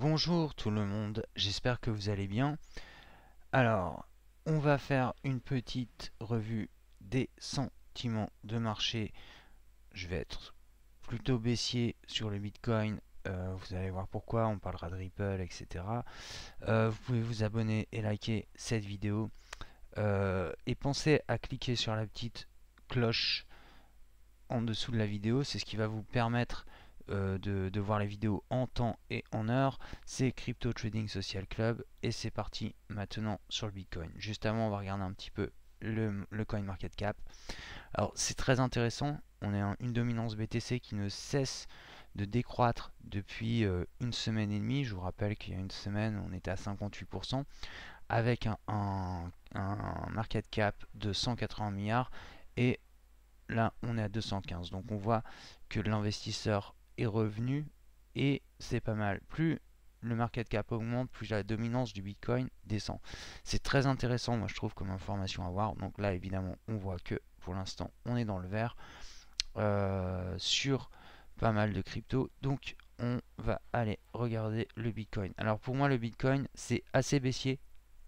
Bonjour tout le monde, j'espère que vous allez bien. Alors, on va faire une petite revue des sentiments de marché. Je vais être plutôt baissier sur le Bitcoin. Vous allez voir pourquoi, on parlera de Ripple, etc. Vous pouvez vous abonner et liker cette vidéo. Et pensez à cliquer sur la petite cloche en dessous de la vidéo, c'est ce qui va vous permettre de voir les vidéos en temps et en heure. C'est Crypto Trading Social Club et c'est parti maintenant sur le Bitcoin. Juste avant, on va regarder un petit peu le coin market cap. Alors c'est très intéressant, on est en une dominance BTC qui ne cesse de décroître depuis une semaine et demie. Je vous rappelle qu'il y a une semaine on était à 58% avec un market cap de 180 milliards et là on est à 215, donc on voit que l'investisseur est revenu et c'est pas mal. Plus le market cap augmente, plus la dominance du Bitcoin descend. C'est très intéressant, moi je trouve, comme information à voir. Donc là évidemment on voit que pour l'instant on est dans le vert sur pas mal de crypto. Donc on va aller regarder le Bitcoin. Alors pour moi le Bitcoin c'est assez baissier,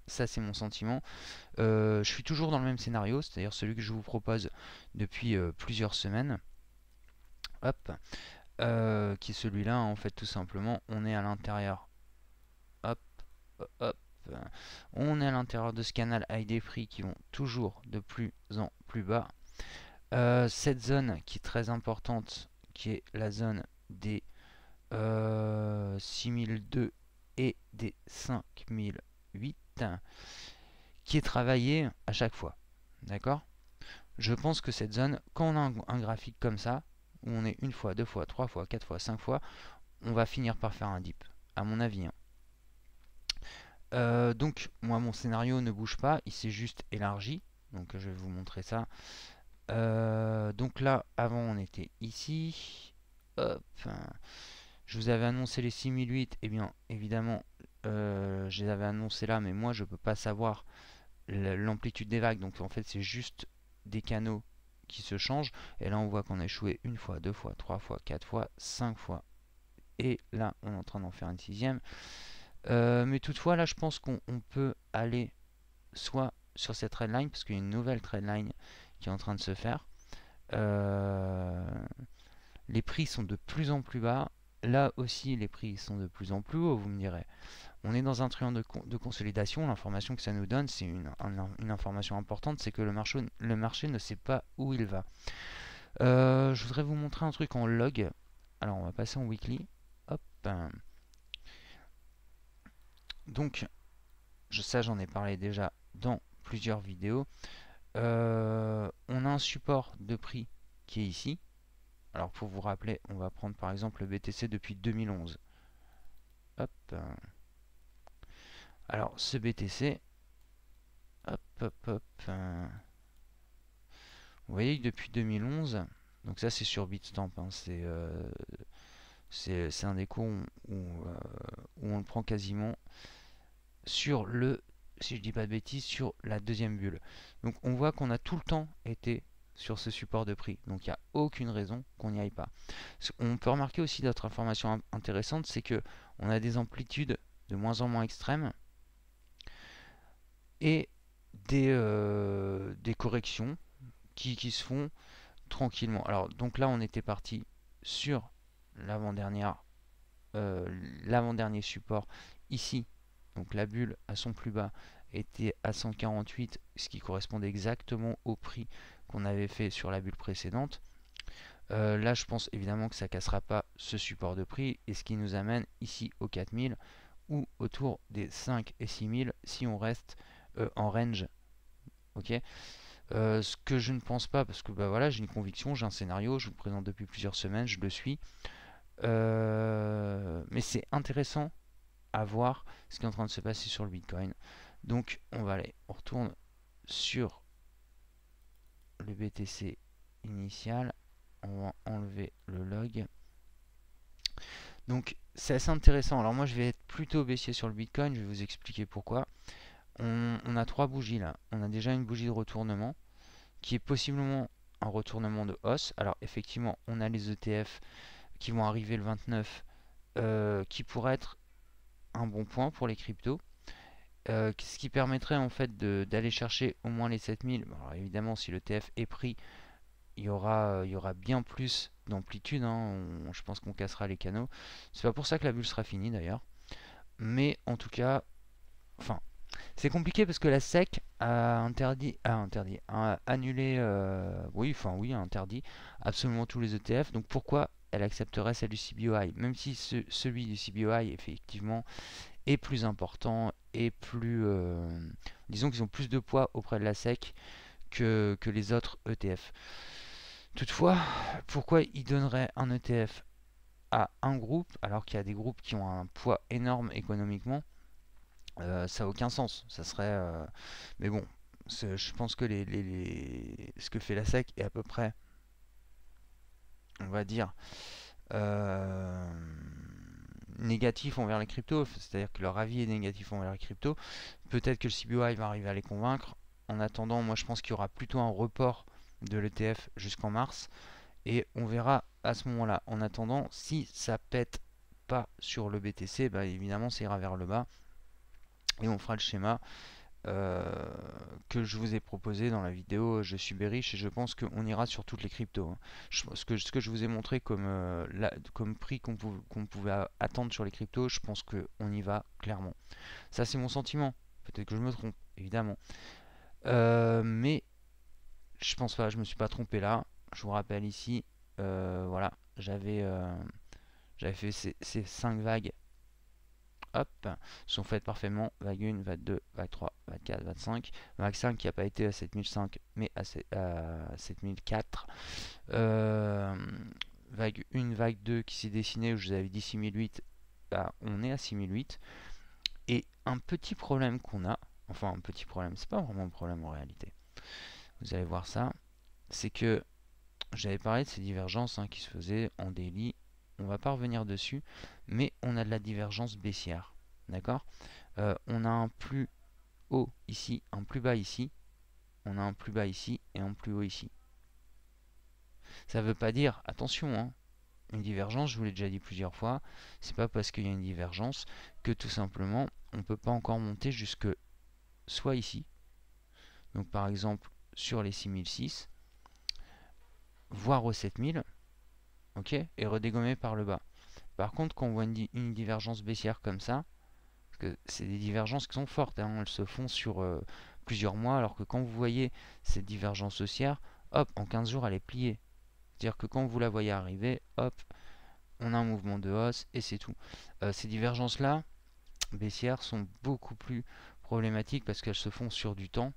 ça c'est mon sentiment. Je suis toujours dans le même scénario, c'est-à-dire celui que je vous propose depuis plusieurs semaines. Hop, qui est celui-là, en fait, tout simplement. On est à l'intérieur. Hop, hop. On est à l'intérieur de ce canal avec des prix qui vont toujours de plus en plus bas. Cette zone qui est très importante, qui est la zone des 6002 et des 5008, qui est travaillée à chaque fois. D'accord? Je pense que cette zone, quand on a un graphique comme ça, où on est une fois, deux fois, trois fois, quatre fois, cinq fois, on va finir par faire un dip, à mon avis, hein. Donc, moi, mon scénario ne bouge pas, il s'est juste élargi. Donc, je vais vous montrer ça. Donc là, avant, on était ici. Hop. Je vous avais annoncé les 6008. Eh bien, évidemment, je les avais annoncés là, mais moi, je ne peux pas savoir l'amplitude des vagues. Donc, en fait, c'est juste des canaux qui se changent. Et là, on voit qu'on a échoué une fois, deux fois, trois fois, quatre fois, cinq fois. Et là, on est en train d'en faire une sixième. Mais toutefois, là, je pense qu'on peut aller soit sur cette trendline, parce qu'il y a une nouvelle trendline qui est en train de se faire. Euh, les prix sont de plus en plus bas. Là aussi, les prix sont de plus en plus hauts, vous me direz. On est dans un triangle de consolidation. L'information que ça nous donne, c'est une information importante, c'est que le marché ne sait pas où il va. Je voudrais vous montrer un truc en log. Alors, on va passer en weekly. Hop. Donc, ça j'en ai parlé déjà dans plusieurs vidéos. On a un support de prix qui est ici. Alors pour vous rappeler, on va prendre par exemple le BTC depuis 2011. Hop. Alors ce BTC, hop, hop, hop. Vous voyez que depuis 2011, donc ça c'est sur Bitstamp, hein, c'est un des cours où on le prend quasiment sur le, si je dis pas de bêtises, sur la deuxième bulle. Donc on voit qu'on a tout le temps été sur ce support de prix. Donc il n'y a aucune raison qu'on n'y aille pas. On peut remarquer aussi d'autres informations intéressantes, c'est que on a des amplitudes de moins en moins extrêmes et des corrections qui se font tranquillement. Alors donc là on était parti sur l'avant-dernière l'avant-dernier support ici. Donc la bulle à son plus bas était à 148, ce qui correspondait exactement au prix qu'on avait fait sur la bulle précédente. Là, je pense évidemment que ça cassera pas ce support de prix, et ce qui nous amène ici aux 4000 ou autour des 5 et 6000 si on reste en range. Ok. Ce que je ne pense pas, parce que bah voilà, j'ai une conviction, j'ai un scénario, je vous le présente depuis plusieurs semaines, je le suis. Mais c'est intéressant à voir ce qui est en train de se passer sur le Bitcoin. Donc on va aller, on retourne sur le BTC initial, on va enlever le log. Donc c'est assez intéressant. Alors moi je vais être plutôt baissier sur le Bitcoin, je vais vous expliquer pourquoi. On a trois bougies là. On a déjà une bougie de retournement qui est possiblement un retournement de hausse. Alors effectivement on a les ETF qui vont arriver le 29 qui pourraient être un bon point pour les cryptos. Ce qui permettrait en fait d'aller chercher au moins les 7000. Bon, alors évidemment, si le TF est pris, il y aura bien plus d'amplitude, hein. Je pense qu'on cassera les canaux. C'est pas pour ça que la bulle sera finie d'ailleurs. Mais en tout cas, enfin, c'est compliqué parce que la SEC a annulé, oui, a interdit absolument tous les ETF. Donc pourquoi elle accepterait celle du CBOI? Même si celui du CBOI, effectivement, est plus important et plus, disons qu'ils ont plus de poids auprès de la SEC que les autres ETF. Toutefois, pourquoi ils donneraient un ETF à un groupe alors qu'il y a des groupes qui ont un poids énorme économiquement? Ça n'a aucun sens. Ça serait, mais bon, je pense que ce que fait la SEC est à peu près, on va dire, euh, négatif envers les cryptos. C'est-à-dire que leur avis est négatif envers les cryptos. Peut-être que le CBOI va arriver à les convaincre. En attendant, moi je pense qu'il y aura plutôt un report de l'ETF jusqu'en mars. Et on verra à ce moment-là. En attendant, si ça pète pas sur le BTC, bah évidemment ça ira vers le bas. Et on fera le schéma euh, que je vous ai proposé dans la vidéo Je suis bearish, et je pense qu'on ira sur toutes les cryptos, hein. Ce que je vous ai montré comme prix qu'on pouvait attendre sur les cryptos, je pense qu'on y va clairement. Ça c'est mon sentiment, peut-être que je me trompe, évidemment. Mais je pense pas, je me suis pas trompé là. Je vous rappelle ici, voilà, j'avais fait ces 5 vagues, hop, sont faites parfaitement. Vague 1, vague 2, vague 3, vague 4, vague 5. Vague 5 qui n'a pas été à 7005 mais à 7004. Vague 1, vague 2 qui s'est dessinée où je vous avais dit 6008. Bah, on est à 6008. Et un petit problème qu'on a, enfin un petit problème, c'est pas vraiment un problème en réalité. Vous allez voir ça, c'est que j'avais parlé de ces divergences, hein, qui se faisaient en daily. On va pas revenir dessus, mais on a de la divergence baissière. D'accord. On a un plus haut ici, un plus bas ici. On a un plus bas ici et un plus haut ici. Ça ne veut pas dire, attention, hein, une divergence, je vous l'ai déjà dit plusieurs fois, c'est pas parce qu'il y a une divergence que tout simplement on ne peut pas encore monter jusque soit ici, donc par exemple sur les 6006, voire aux 7000, ok, et redégommer par le bas. Par contre, quand on voit une divergence baissière comme ça, parce que c'est des divergences qui sont fortes, hein, elles se font sur plusieurs mois, alors que quand vous voyez cette divergence haussière, hop, en 15 jours elle est pliée. C'est-à-dire que quand vous la voyez arriver, hop, on a un mouvement de hausse et c'est tout. Ces divergences-là, baissières, sont beaucoup plus problématiques parce qu'elles se font sur du temps.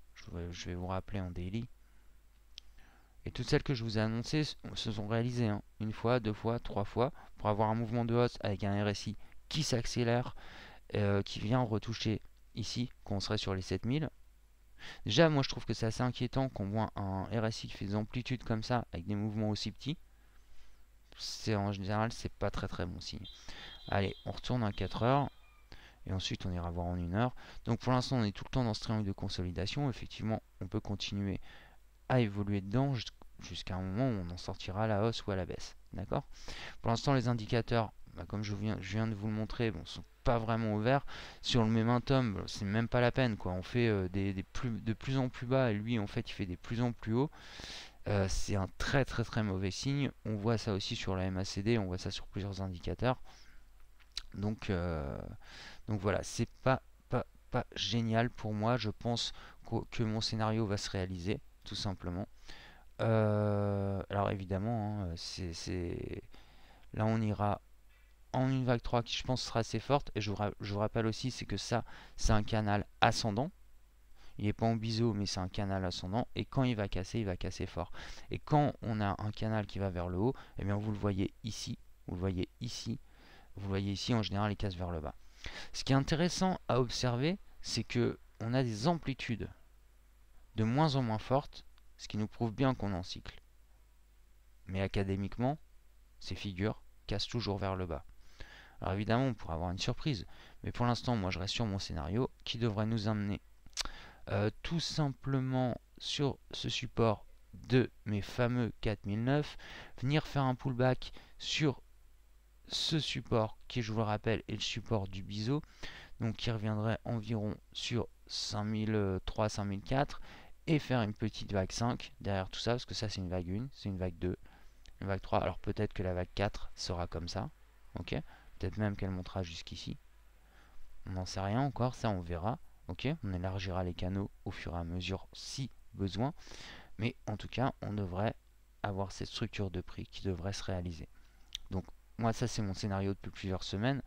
Je vais vous rappeler en daily. Et toutes celles que je vous ai annoncées se sont réalisées, hein, une fois, deux fois, trois fois, pour avoir un mouvement de hausse avec un RSI qui s'accélère, qui vient retoucher ici, qu'on serait sur les 7000. Déjà, moi je trouve que c'est assez inquiétant qu'on voit un RSI qui fait des amplitudes comme ça, avec des mouvements aussi petits. En général, c'est pas très très bon signe. Allez, on retourne à 4 heures. Et ensuite, on ira voir en 1 heure. Donc pour l'instant, on est tout le temps dans ce triangle de consolidation. Effectivement, on peut continuer à évoluer dedans jusqu'à un moment où on en sortira à la hausse ou à la baisse. D'accord. Pour l'instant, les indicateurs, bah, comme je viens de vous le montrer, bon, sont pas vraiment ouverts. Sur le momentum, c'est même pas la peine, quoi. On fait de plus en plus bas et lui, en fait, il fait des plus en plus haut. C'est un très très très mauvais signe. On voit ça aussi sur la MACD, on voit ça sur plusieurs indicateurs. Donc, donc voilà, c'est pas génial pour moi. Je pense que mon scénario va se réaliser, tout simplement. Alors évidemment, hein, là on ira en une vague 3 qui je pense sera assez forte. Et je vous rappelle aussi, c'est que ça, c'est un canal ascendant. Il n'est pas en biseau, mais c'est un canal ascendant. Et quand il va casser fort. Et quand on a un canal qui va vers le haut, eh bien vous le voyez ici, vous le voyez ici, vous le voyez ici, en général il casse vers le bas. Ce qui est intéressant à observer, c'est que on a des amplitudes de moins en moins fortes, ce qui nous prouve bien qu'on est en cycle. Mais académiquement, ces figures cassent toujours vers le bas. Alors évidemment, on pourrait avoir une surprise, mais pour l'instant, moi je reste sur mon scénario qui devrait nous amener tout simplement sur ce support de mes fameux 4009, venir faire un pullback sur ce support qui, je vous le rappelle, est le support du biseau, donc qui reviendrait environ sur 5003, 5004, et faire une petite vague 5 derrière tout ça, parce que ça c'est une vague 1, c'est une vague 2, une vague 3, alors peut-être que la vague 4 sera comme ça, ok, peut-être même qu'elle montera jusqu'ici, on n'en sait rien encore, ça on verra, ok, on élargira les canaux au fur et à mesure si besoin, mais en tout cas on devrait avoir cette structure de prix qui devrait se réaliser. Donc moi ça c'est mon scénario depuis plusieurs semaines.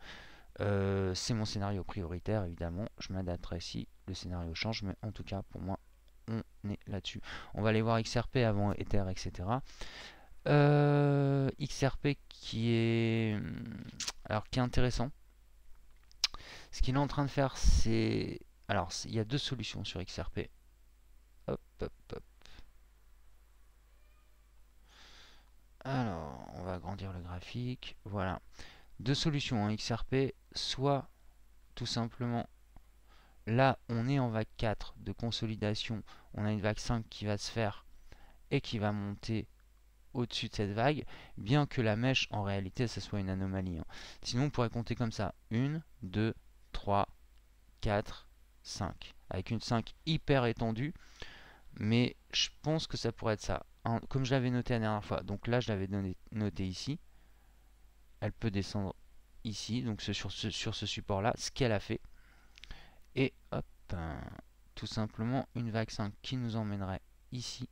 C'est mon scénario prioritaire évidemment. Je m'adapterai si le scénario change, mais en tout cas pour moi on est là-dessus. On va aller voir XRP avant Ether, etc. XRP qui est qui est intéressant. Ce qu'il est en train de faire, c'est il y a deux solutions sur XRP. Hop, hop, hop. Alors, on va agrandir le graphique. Voilà. Deux solutions en XRP. Soit, tout simplement, là, on est en vague 4 de consolidation. On a une vague 5 qui va se faire et qui va monter au-dessus de cette vague. Bien que la mèche, en réalité, ça soit une anomalie. Hein. Sinon, on pourrait compter comme ça. 1, 2, 3, 4, 5. Avec une 5 hyper étendue. Mais je pense que ça pourrait être ça. Comme je l'avais noté la dernière fois. Donc là, je l'avais noté ici. Elle peut descendre ici. Donc sur ce support-là. Ce qu'elle a fait. Et hop. Tout simplement une vague 5 qui nous emmènerait ici.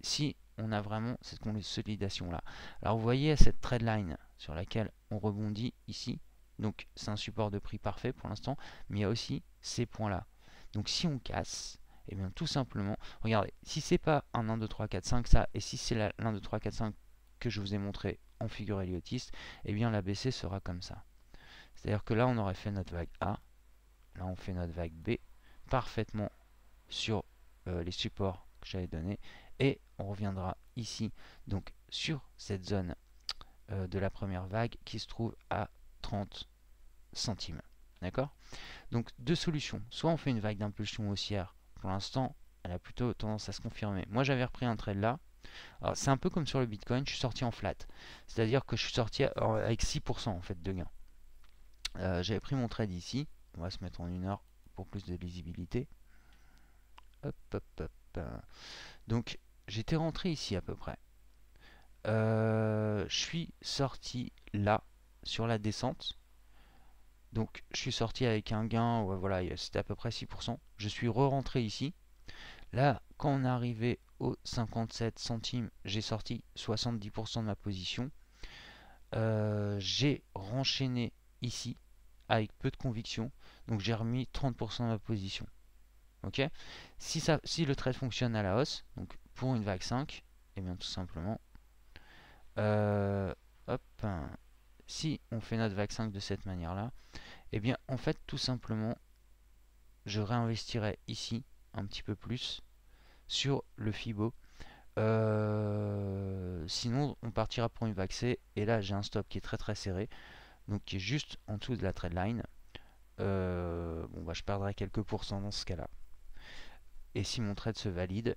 Si on a vraiment cette consolidation-là. Alors vous voyez cette trendline sur laquelle on rebondit ici. Donc c'est un support de prix parfait pour l'instant. Mais il y a aussi ces points-là. Donc si on casse, et bien tout simplement, regardez, si c'est pas un 1, 2, 3, 4, 5 ça, et si c'est l'un 2, 3, 4, 5 que je vous ai montré en figure héliotiste, et bien la BC sera comme ça. C'est-à-dire que là on aurait fait notre vague A, là on fait notre vague B, parfaitement sur les supports que j'avais donnés, et on reviendra ici, donc sur cette zone de la première vague qui se trouve à 30 centimes. D'accord? Donc deux solutions. Soit on fait une vague d'impulsion haussière. Pour l'instant, elle a plutôt tendance à se confirmer. Moi, j'avais repris un trade là. C'est un peu comme sur le Bitcoin, je suis sorti en flat. C'est-à-dire que je suis sorti avec 6% en fait de gain. J'avais pris mon trade ici. On va se mettre en 1 heure pour plus de lisibilité. Hop, hop, hop. Donc, j'étais rentré ici à peu près. Je suis sorti là, sur la descente. Donc je suis sorti avec un gain, ouais, voilà, c'était à peu près 6%. Je suis re-rentré ici. Là, quand on est arrivé aux 57 centimes, j'ai sorti 70% de ma position. J'ai renchaîné ici avec peu de conviction. Donc j'ai remis 30% de ma position. Ok. Si le trade fonctionne à la hausse, donc pour une vague 5, et bien tout simplement, hop, si on fait notre vague 5 de cette manière-là, et bien en fait tout simplement je réinvestirai ici un petit peu plus sur le Fibo. Sinon on partira pour une vague C et là j'ai un stop qui est très très serré, donc qui est juste en dessous de la trendline. Bon bah je perdrai quelques pourcents dans ce cas là, et si mon trade se valide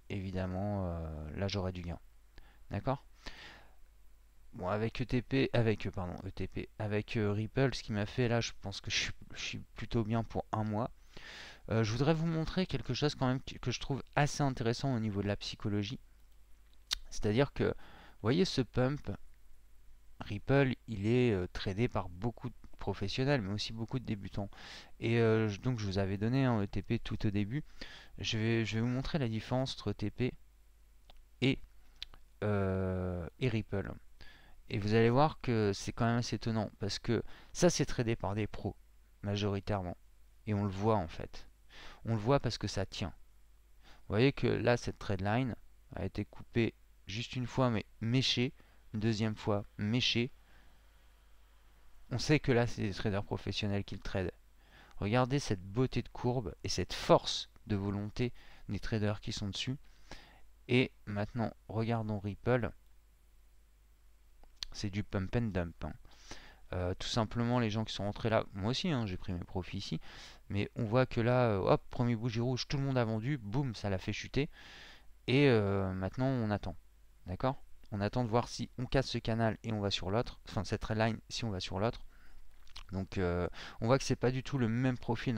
évidemment là j'aurai du gain. D'accord. Bon, avec ETP, avec Ripple, ce qui m'a fait là, je pense que je suis plutôt bien pour un mois. Je voudrais vous montrer quelque chose quand même que je trouve assez intéressant au niveau de la psychologie. C'est-à-dire que, vous voyez ce pump, Ripple, il est tradé par beaucoup de professionnels, mais aussi beaucoup de débutants. Et donc je vous avais donné un ETP tout au début. Je vais vous montrer la différence entre ETP et Ripple. Et vous allez voir que c'est quand même assez étonnant, parce que ça c'est tradé par des pros, majoritairement. Et on le voit en fait. On le voit parce que ça tient. Vous voyez que là, cette trade line a été coupée juste une fois, mais méchée. Une deuxième fois, méchée. On sait que là, c'est des traders professionnels qui le tradent. Regardez cette beauté de courbe et cette force de volonté des traders qui sont dessus. Et maintenant, regardons Ripple. C'est du pump and dump. Hein. Tout simplement, les gens qui sont rentrés là, moi aussi, hein, j'ai pris mes profits ici. Mais on voit que là, hop, premier bougie rouge, tout le monde a vendu, boum, ça l'a fait chuter. Et maintenant, on attend. D'accord? On attend de voir si on casse ce canal et on va sur l'autre, enfin cette trendline si on va sur l'autre. Donc on voit que c'est pas du tout le même profil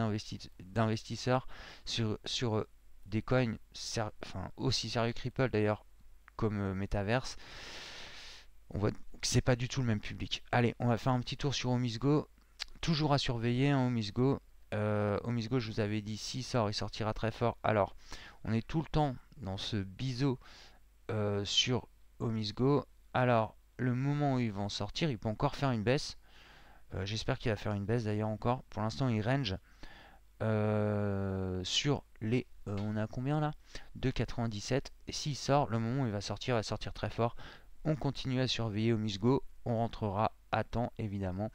d'investisseur sur des coins aussi sérieux que Ripple d'ailleurs, comme Metaverse. On voit que c'est pas du tout le même public. Allez, on va faire un petit tour sur Omisgo. Toujours à surveiller, hein, Omisgo. Omisgo, je vous avais dit, s'il sort, il sortira très fort. Alors, on est tout le temps dans ce biseau sur Omisgo. Alors, le moment où ils vont sortir, il peut encore faire une baisse. J'espère qu'il va faire une baisse d'ailleurs encore. Pour l'instant, il range sur les... on a combien là? 2,97. Et s'il sort, le moment où il va sortir très fort. On continue à surveiller Omisgo. On rentrera à temps évidemment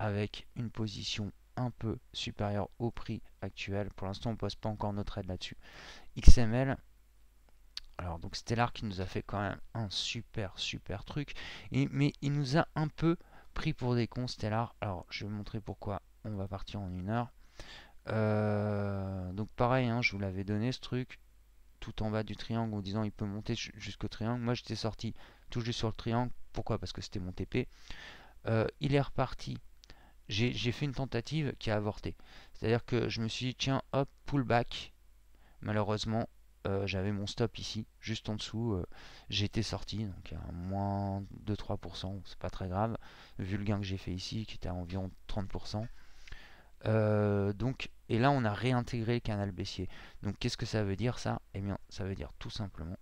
avec une position un peu supérieure au prix actuel. Pour l'instant, on ne pose pas encore notre trade là-dessus. XML. Alors donc Stellar qui nous a fait quand même un super truc. Mais il nous a un peu pris pour des cons Stellar. Alors je vais vous montrer pourquoi. On va partir en 1 heure. Donc pareil, hein, je vous l'avais donné ce truc tout en bas du triangle en disant il peut monter jusqu'au triangle. Moi j'étais sorti tout juste sur le triangle. Pourquoi? Parce que c'était mon TP. Il est reparti. J'ai fait une tentative qui a avorté. C'est-à-dire que je me suis dit tiens hop pullback. Malheureusement j'avais mon stop ici juste en dessous. J'étais sorti donc à moins de 3%. C'est pas très grave vu le gain que j'ai fait ici qui était à environ 30%. Donc, et là on a réintégré le canal baissier. Donc qu'est-ce que ça veut dire ça? Eh bien ça veut dire tout simplement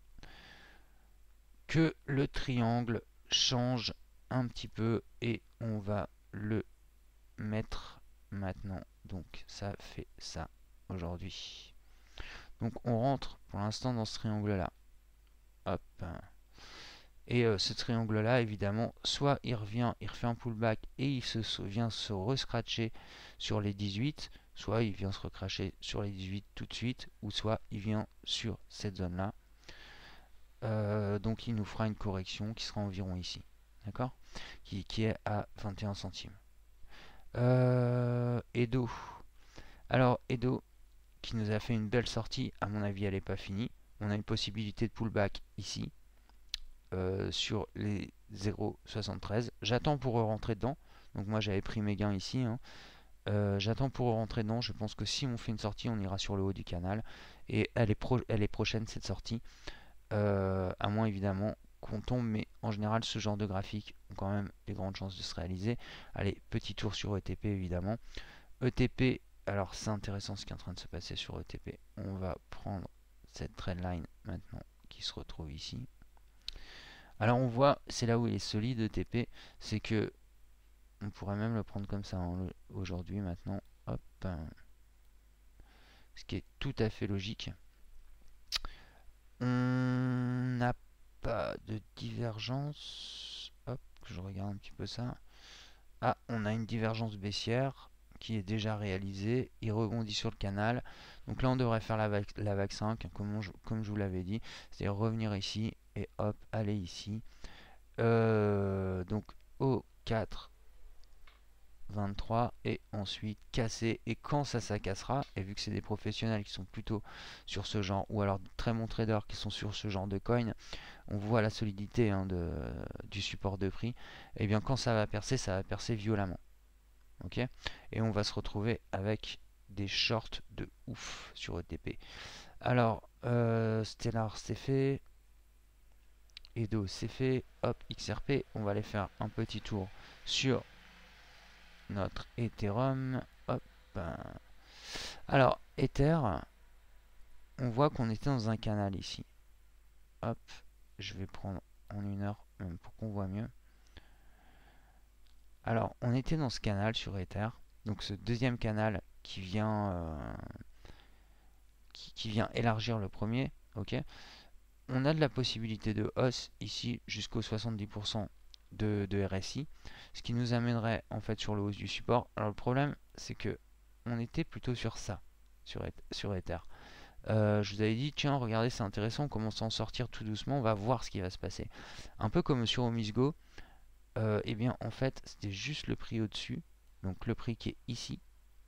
que le triangle change un petit peu et on va le mettre maintenant. Donc ça fait ça aujourd'hui. Donc on rentre pour l'instant dans ce triangle là. Hop. Et ce triangle là évidemment soit il revient, il refait un pullback et il vient se rescratcher sur les 18, soit il vient se recracher sur les 18 tout de suite, ou soit il vient sur cette zone là. Donc il nous fera une correction qui sera environ ici, d'accord, qui est à 21 centimes. Edo. Alors Edo qui nous a fait une belle sortie, à mon avis elle n'est pas finie. On a une possibilité de pullback ici sur les 0,73. J'attends pour rentrer dedans. Donc moi j'avais pris mes gains ici, hein. J'attends pour rentrer dedans. Je pense que si on fait une sortie, on ira sur le haut du canal. Et elle est prochaine cette sortie. À moins évidemment qu'on tombe, mais en général ce genre de graphiques ont quand même des grandes chances de se réaliser. Allez, petit tour sur ETP évidemment. ETP, alors c'est intéressant ce qui est en train de se passer sur ETP. On va prendre cette trendline maintenant qui se retrouve ici. Alors on voit, c'est là où il est solide ETP, c'est que on pourrait même le prendre comme ça hein, aujourd'hui maintenant. Hop, ce qui est tout à fait logique. On n'a pas de divergence. Hop, que je regarde un petit peu ça. Ah, on a une divergence baissière qui est déjà réalisée. Il rebondit sur le canal. Donc là, on devrait faire la vague 5, comme je vous l'avais dit. C'est-à-dire revenir ici et hop, aller ici. Donc au 4 23 et ensuite casser, et quand ça cassera, et vu que c'est des professionnels qui sont plutôt sur ce genre, ou alors de très bons traders qui sont sur ce genre de coin, on voit la solidité hein, du support de prix. Et bien quand ça va percer violemment, ok, et on va se retrouver avec des shorts de ouf sur ETP. Alors Stellar c'est fait, Edo c'est fait, hop, XRP, on va aller faire un petit tour sur notre Ethereum. Hop. Alors, Ether, on voit qu'on était dans un canal ici. Hop, je vais prendre en 1 heure, même pour qu'on voit mieux. Alors, on était dans ce canal sur Ether. Donc, ce deuxième canal qui vient, qui vient élargir le premier. Ok. On a de la possibilité de hausse ici jusqu'au 70% de RSI, ce qui nous amènerait en fait sur le hausse du support. Alors le problème c'est que on était plutôt sur ça, sur Ether. Je vous avais dit tiens regardez c'est intéressant, on commence à en sortir tout doucement, on va voir ce qui va se passer. Un peu comme sur Omisgo, et bien en fait c'était juste le prix au-dessus, donc le prix qui est ici,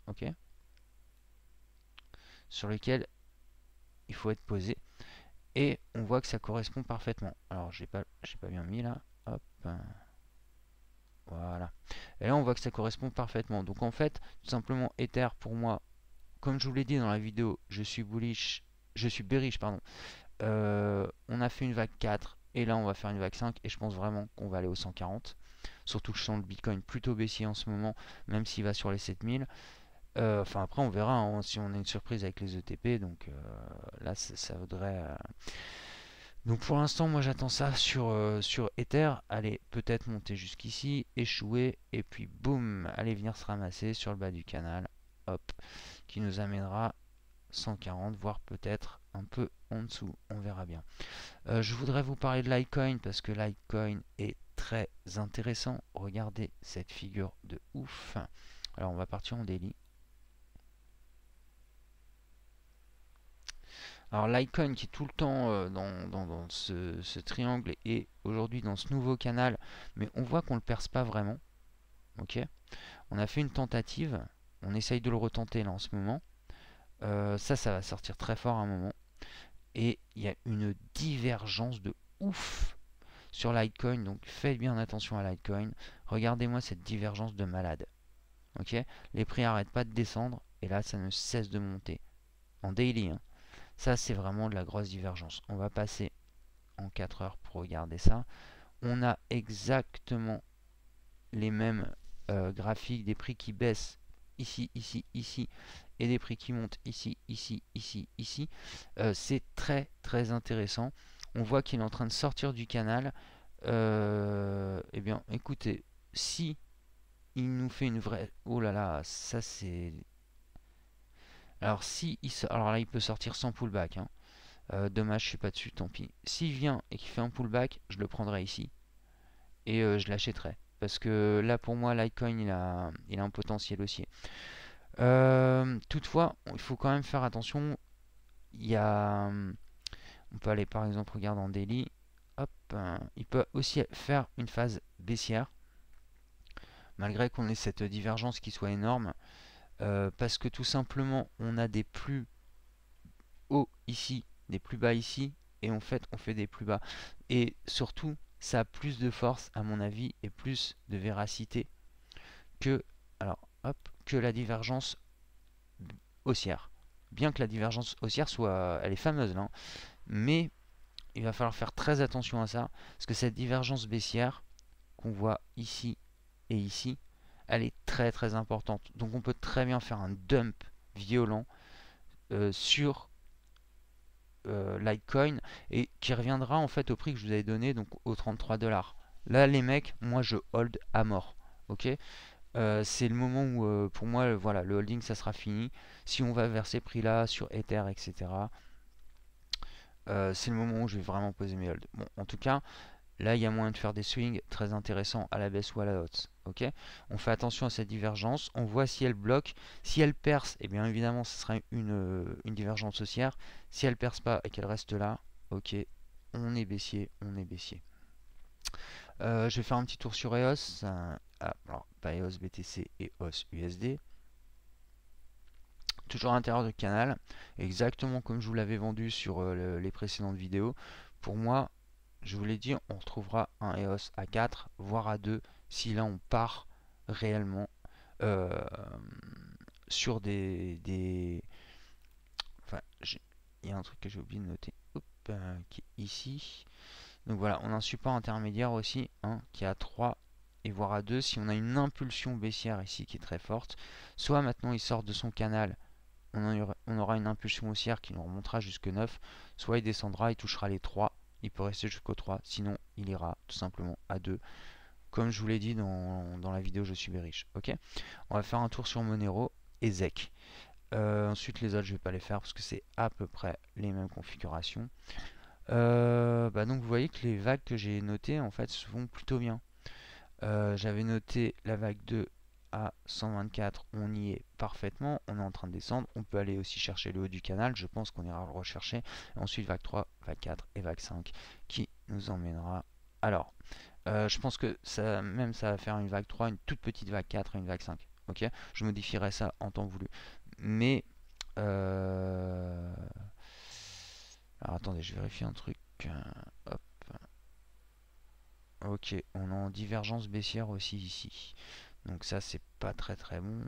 ok, sur lequel il faut être posé. et on voit que ça correspond parfaitement. Alors j'ai pas bien mis là, hop, voilà. Et là on voit que ça correspond parfaitement. Donc en fait, tout simplement Ether pour moi, comme je vous l'ai dit dans la vidéo, je suis bearish pardon. On a fait une vague 4 et là on va faire une vague 5 et je pense vraiment qu'on va aller au 140. Surtout que je sens le Bitcoin plutôt baissier en ce moment, même s'il va sur les 7000. Enfin après on verra hein, si on a une surprise avec les ETP, donc là ça vaudrait... Donc pour l'instant moi j'attends ça sur Ether, allez peut-être monter jusqu'ici, échouer, et puis boum, aller venir se ramasser sur le bas du canal, hop, qui nous amènera 140, voire peut-être un peu en dessous, on verra bien. Je voudrais vous parler de Litecoin parce que Litecoin est très intéressant. Regardez cette figure de ouf. Alors on va partir en daily. Alors Litecoin qui est tout le temps dans ce triangle et aujourd'hui dans ce nouveau canal, mais on voit qu'on ne le perce pas vraiment. Ok, on a fait une tentative, on essaye de le retenter là en ce moment. Ça va sortir très fort à un moment. Et il y a une divergence de ouf sur Litecoin, donc faites bien attention à Litecoin. Regardez-moi cette divergence de malade. Ok, les prix n'arrêtent pas de descendre et là ça ne cesse de monter en daily. Hein. Ça c'est vraiment de la grosse divergence. On va passer en 4 heures pour regarder ça. On a exactement les mêmes graphiques, des prix qui baissent ici, ici, ici, et des prix qui montent ici, ici, ici, ici. C'est très très intéressant. On voit qu'il est en train de sortir du canal. Eh bien, écoutez, si il nous fait une vraie... Oh là là, ça c'est... Alors si alors là, il peut sortir sans pullback. Hein. Dommage, je suis pas dessus, tant pis. S'il vient et qu'il fait un pullback, je le prendrai ici. Et je l'achèterai. Parce que là, pour moi, Litecoin, il a un potentiel haussier. Toutefois, il faut quand même faire attention. Il y a... On peut aller par exemple regarder en daily. Hop, il peut aussi faire une phase baissière. Malgré qu'on ait cette divergence qui soit énorme. Parce que tout simplement, on a des plus hauts ici, des plus bas ici. Et en fait, on fait des plus bas. Et surtout, ça a plus de force, à mon avis, et plus de véracité que, alors, hop, que la divergence haussière. Bien que la divergence haussière soit, elle est fameuse là, hein, mais il va falloir faire très attention à ça, parce que cette divergence baissière qu'on voit ici et ici, elle est très très importante. Donc on peut très bien faire un dump violent sur Litecoin et qui reviendra en fait au prix que je vous avais donné, donc aux 33 $. Là les mecs, moi je hold à mort. Ok, c'est le moment où pour moi voilà, le holding ça sera fini. Si on va vers ces prix là sur Ether, etc., c'est le moment où je vais vraiment poser mes holds. Bon, en tout cas, là il y a moyen de faire des swings très intéressants à la baisse ou à la hausse. Ok, on fait attention à cette divergence, on voit si elle bloque. Si elle perce, et bien évidemment ce sera une divergence haussière. Si elle perce pas et qu'elle reste là, ok, on est baissier, on est baissier. Je vais faire un petit tour sur EOS. Alors, pas EOS BTC et EOS USD. Toujours à l'intérieur du canal, exactement comme je vous l'avais vendu sur les précédentes vidéos. Pour moi, je vous l'ai dit, on retrouvera un EOS à 4, voire à 2, si là on part réellement euh, sur enfin, il y a un truc que j'ai oublié de noter, hop, qui est ici. Donc voilà, on a un support intermédiaire aussi, hein, qui est à 3 et voire à 2. Si on a une impulsion baissière ici qui est très forte, soit maintenant il sort de son canal, on aura une impulsion haussière qui nous remontera jusque 9, soit il descendra, il touchera les 3, il peut rester jusqu'au 3, sinon il ira tout simplement à 2, comme je vous l'ai dit dans la vidéo Je suis bearish. Ok, on va faire un tour sur Monero et ZEC. Ensuite les autres je vais pas les faire parce que c'est à peu près les mêmes configurations. Donc vous voyez que les vagues que j'ai notées en fait se font plutôt bien. J'avais noté la vague 2 à 124, on y est parfaitement, on est en train de descendre, on peut aller aussi chercher le haut du canal, je pense qu'on ira le rechercher, et ensuite vague 3, vague 4 et vague 5 qui nous emmènera. Alors, je pense que ça va faire une vague 3, une toute petite vague 4 et une vague 5. Ok, je modifierai ça en temps voulu. Mais Alors attendez, je vérifie un truc. Hop. Ok, on est en divergence baissière aussi ici. Donc ça, c'est pas très très bon.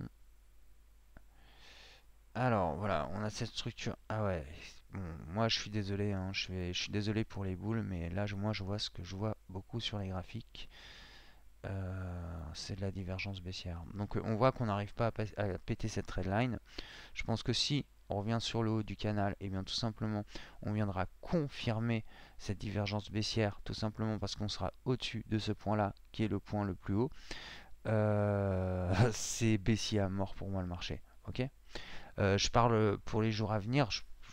Alors voilà, on a cette structure. Ah ouais, bon, moi je suis désolé, hein, je suis désolé pour les boules, mais là moi je vois ce que je vois beaucoup sur les graphiques. C'est de la divergence baissière. Donc on voit qu'on n'arrive pas à péter cette trendline. Je pense que si on revient sur le haut du canal, et bien tout simplement on viendra confirmer cette divergence baissière, tout simplement parce qu'on sera au-dessus de ce point là, qui est le point le plus haut. C'est baissier à mort pour moi le marché. Ok. Je parle pour les jours à venir.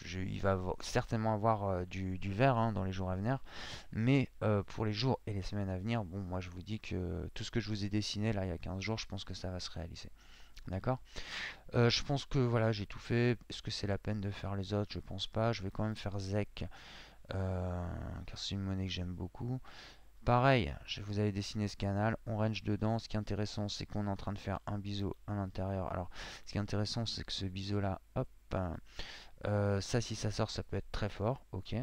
Il va certainement avoir du vert, hein, dans les jours à venir. Mais pour les jours et les semaines à venir, bon, moi je vous dis que tout ce que je vous ai dessiné là il y a 15 jours, je pense que ça va se réaliser. D'accord. Je pense que voilà, j'ai tout fait. Est-ce que c'est la peine de faire les autres? Je pense pas. Je vais quand même faire ZEC, car c'est une monnaie que j'aime beaucoup. Pareil, je vous avais dessiné ce canal, on range dedans. Ce qui est intéressant, c'est qu'on est en train de faire un biseau à l'intérieur. Alors, ce qui est intéressant, c'est que ce biseau là, hop, ça, si ça sort, ça peut être très fort. Ok,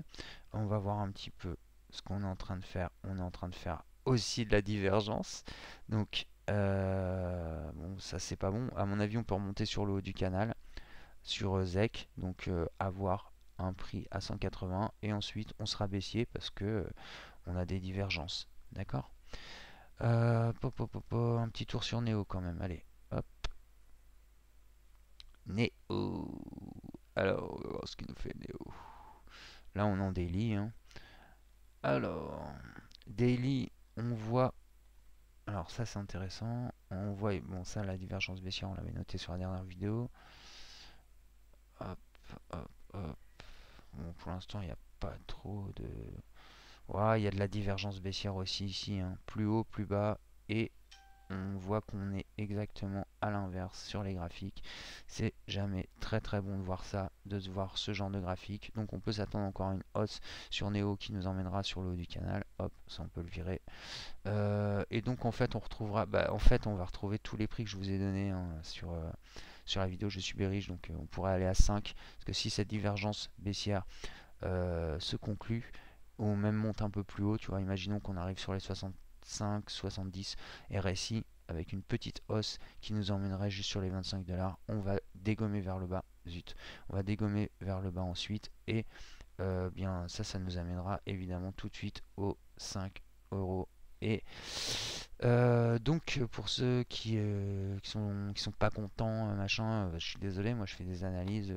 on va voir un petit peu ce qu'on est en train de faire. On est en train de faire aussi de la divergence. Donc, bon, ça c'est pas bon. À mon avis, on peut remonter sur le haut du canal, sur ZEC. Donc, avoir un prix à 180 et ensuite on sera baissier parce que on a des divergences. D'accord. Un petit tour sur Néo quand même. Allez, hop. Néo. Alors, on va voir ce qu'il nous fait Néo. Là, on est en daily, hein. Alors, daily, on voit. Alors, ça, c'est intéressant. On voit. Bon, ça, la divergence baissière, on l'avait noté sur la dernière vidéo. Hop, hop, hop. Bon, pour l'instant, il n'y a pas trop de. Ouais, il y a de la divergence baissière aussi ici, hein. Plus haut, plus bas. Et on voit qu'on est exactement à l'inverse sur les graphiques. C'est jamais très très bon de voir ça, de se voir ce genre de graphique. Donc on peut s'attendre encore à une hausse sur Neo qui nous emmènera sur le haut du canal. Hop, ça on peut le virer. Et donc en fait on retrouvera, en fait on va retrouver tous les prix que je vous ai donnés, hein, sur la vidéo Je suis bearish. Donc on pourrait aller à 5. Parce que si cette divergence baissière se conclut, ou même monte un peu plus haut, tu vois, imaginons qu'on arrive sur les 65, 70 RSI avec une petite hausse qui nous emmènerait juste sur les 25 $, on va dégommer vers le bas. Zut, on va dégommer vers le bas ensuite, et bien ça nous amènera évidemment tout de suite aux 5 euros. Et donc pour ceux qui sont pas contents, machin, je suis désolé, moi je fais des analyses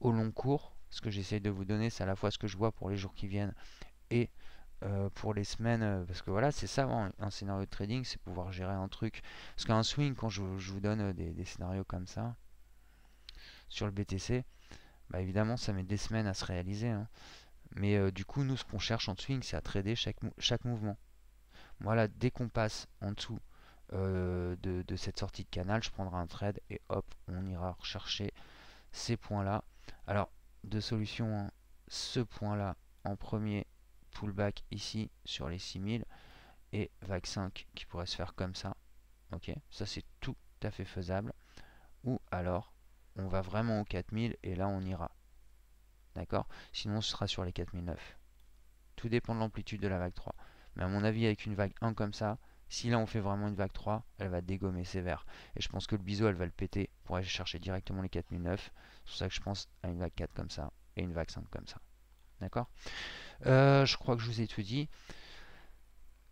au long cours. Ce que j'essaie de vous donner, c'est à la fois ce que je vois pour les jours qui viennent et pour les semaines, parce que voilà, c'est ça, hein, un scénario de trading, c'est pouvoir gérer un truc. Parce qu'un swing, quand je vous donne des scénarios comme ça sur le BTC, bah évidemment ça met des semaines à se réaliser, hein. Mais du coup, nous, ce qu'on cherche en swing, c'est à trader chaque mouvement. Voilà, dès qu'on passe en dessous de cette sortie de canal, je prendrai un trade et hop, on ira rechercher ces points-là. Alors, deux solutions, hein. Ce point-là en premier, pullback ici sur les 6000, et vague 5 qui pourrait se faire comme ça. Ok, ça c'est tout à fait faisable. Ou alors, on va vraiment au 4000 et là on ira. D'accord. Sinon, ce sera sur les 4009. Tout dépend de l'amplitude de la vague 3. Mais à mon avis, avec une vague 1 comme ça, si là on fait vraiment une vague 3, elle va dégommer sévère. Et je pense que le biseau, elle va le péter pour aller chercher directement les 4009. C'est pour ça que je pense à une vague 4 comme ça et une vague 5 comme ça. D'accord. Je crois que je vous ai tout dit.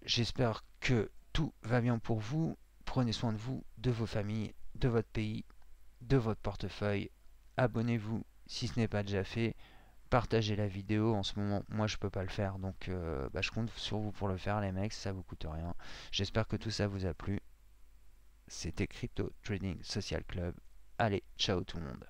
J'espère que tout va bien pour vous. Prenez soin de vous, de vos familles, de votre pays, de votre portefeuille. Abonnez-vous si ce n'est pas déjà fait. Partagez la vidéo. En ce moment, moi je peux pas le faire, donc je compte sur vous pour le faire, les mecs. Ça vous coûte rien. J'espère que tout ça vous a plu. C'était Crypto Trading Social Club. Allez, ciao tout le monde.